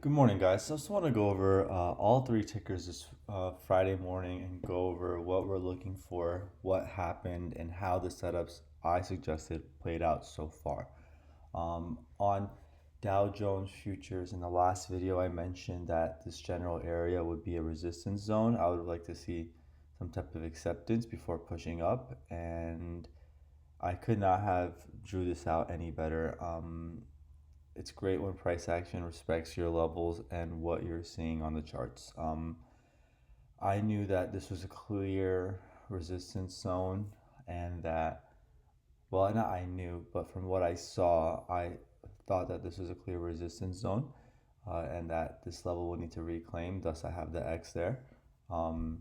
Good morning, guys. So I just want to go over all three tickers this Friday morning and go over what we're looking for, what happened, and how the setups I suggested played out so far. On Dow Jones futures, in the last video, I mentioned that this general area would be a resistance zone. I would like to see some type of acceptance before pushing up, and I could not have drew this out any better. It's great when price action respects your levels and what you're seeing on the charts. I knew that this was a clear resistance zone, and that, well, not I knew, but from what I saw, I thought that this was a clear resistance zone, and that this level would need to reclaim. Thus, I have the X there um,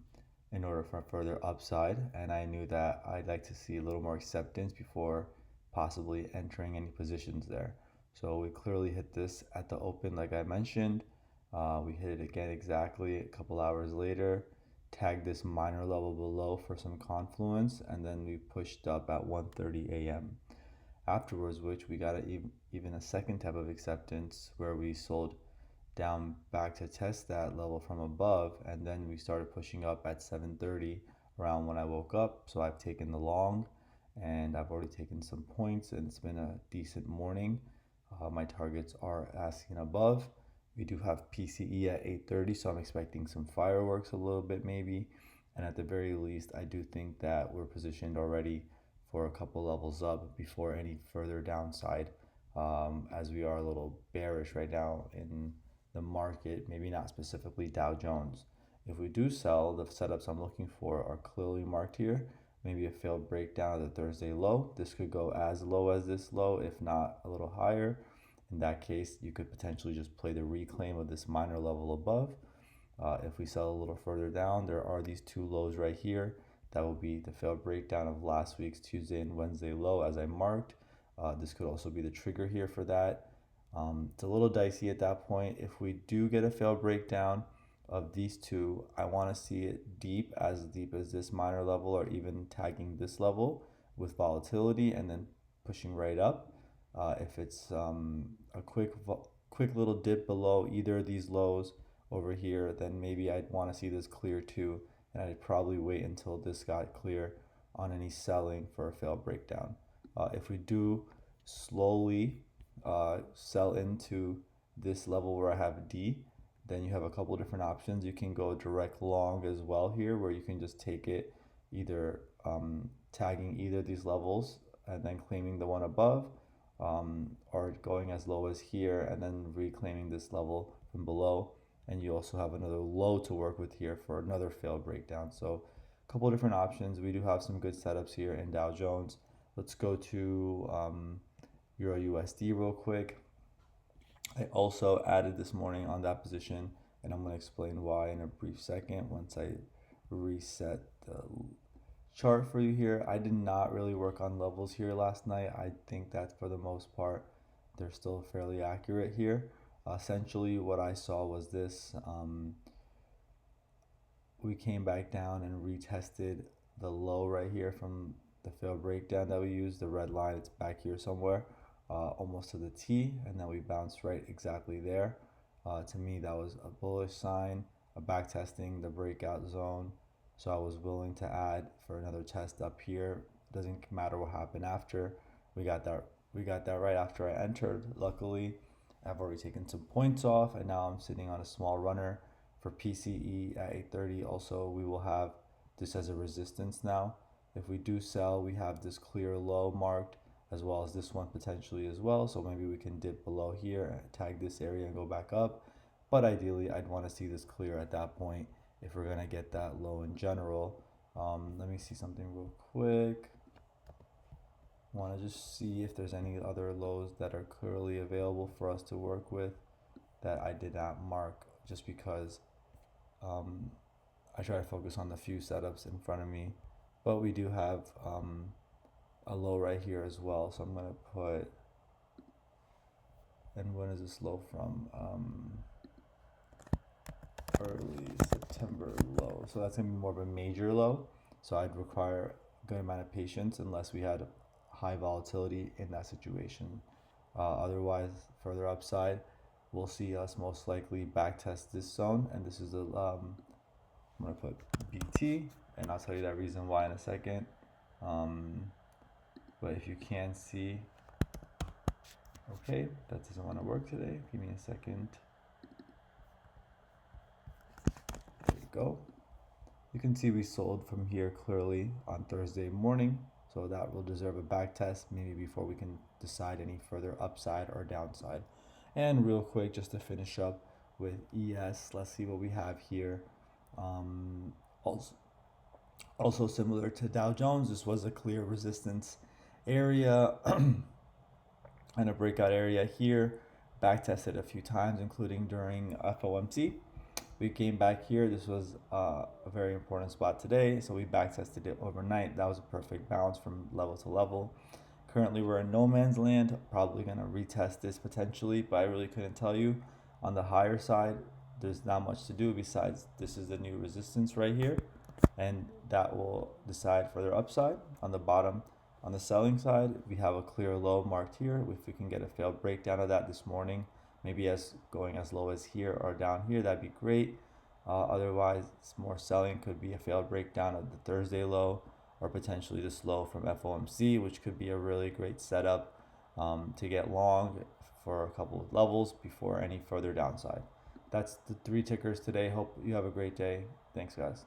in order for further upside. And I knew that I'd like to see a little more acceptance before possibly entering any positions there. So we clearly hit this at the open, like I mentioned. We hit it again exactly a couple hours later, tagged this minor level below for some confluence, and then we pushed up at 1:30 a.m. Afterwards, which we got even a second type of acceptance where we sold down back to test that level from above, and then we started pushing up at 7:30 around when I woke up. So I've taken the long, and I've already taken some points, and it's been a decent morning. My targets are asking above. We do have PCE at 8:30, so I'm expecting some fireworks a little bit maybe. And at the very least, I do think that we're positioned already for a couple levels up before any further downside, as we are a little bearish right now in the market, maybe not specifically Dow Jones. If we do sell, the setups I'm looking for are clearly marked here. Maybe a failed breakdown of the Thursday low. This could go as low as this low, if not a little higher. In that case, you could potentially just play the reclaim of this minor level above. If we sell a little further down, there are these two lows right here. That will be the failed breakdown of last week's Tuesday and Wednesday low as I marked. This could also be the trigger here for that. It's a little dicey at that point. If we do get a failed breakdown of these two, I want to see it deep as this minor level, or even tagging this level with volatility and then pushing right up. If it's a quick little dip below either of these lows over here, then maybe I'd want to see this clear too, and I'd probably wait until this got clear on any selling for a failed breakdown. If we do slowly sell into this level where I have D, then you have a couple different options. You can go direct long as well here, where you can just take it either tagging either of these levels and then claiming the one above, or going as low as here and then reclaiming this level from below. And you also have another low to work with here for another failed breakdown. So a couple different options. We do have some good setups here in Dow Jones. Let's go to EURUSD real quick. I also added this morning on that position, and I'm going to explain why in a brief second once I reset the chart for you here. I did not really work on levels here last night. I think that for the most part, they're still fairly accurate here. Essentially, what I saw was this. We came back down and retested the low right here from the failed breakdown that we used. The red line, it's back here somewhere, almost to the T, and then we bounced right exactly there. To me, that was a bullish sign, a back testing the breakout zone. So I was willing to add for another test up here. Doesn't matter what happened after. We got that. We got that right after I entered. Luckily, I've already taken some points off, and now I'm sitting on a small runner for PCE at 8:30. Also, we will have this as a resistance now. If we do sell, we have this clear low marked, as well as this one potentially as well. So maybe we can dip below here, tag this area and go back up. But ideally, I'd want to see this clear at that point if we're going to get that low in general. Let me see something real quick. Want to just see if there's any other lows that are clearly available for us to work with that I did not mark, just because I try to focus on the few setups in front of me. But we do have a low right here as well. So I'm going to put, and when is this low from? Early September low. So that's going to be more of a major low. So I'd require a good amount of patience unless we had high volatility in that situation. Otherwise, further upside, we'll see us most likely back test this zone, and this is the I'm gonna put BT, and I'll tell you that reason why in a second. But if you can see, okay, that doesn't want to work today. Give me a second. There you go. You can see we sold from here clearly on Thursday morning, so that will deserve a back test maybe before we can decide any further upside or downside. And real quick, just to finish up with ES, let's see what we have here. Also similar to Dow Jones, this was a clear resistance area and a breakout area here. Back tested a few times, including during FOMC. We came back here. This was a very important spot today, so we back tested it overnight. That was a perfect bounce from level to level. Currently, we're in no man's land. Probably gonna retest this potentially, but I really couldn't tell you. On the higher side, there's not much to do besides this is the new resistance right here, and that will decide further upside. On the bottom, on the selling side, we have a clear low marked here. If we can get a failed breakdown of that this morning, maybe as going as low as here or down here, that'd be great. Otherwise, more selling could be a failed breakdown of the Thursday low, or potentially this low from FOMC, which could be a really great setup to get long for a couple of levels before any further downside. That's the 3 tickers today. Hope you have a great day. Thanks, guys.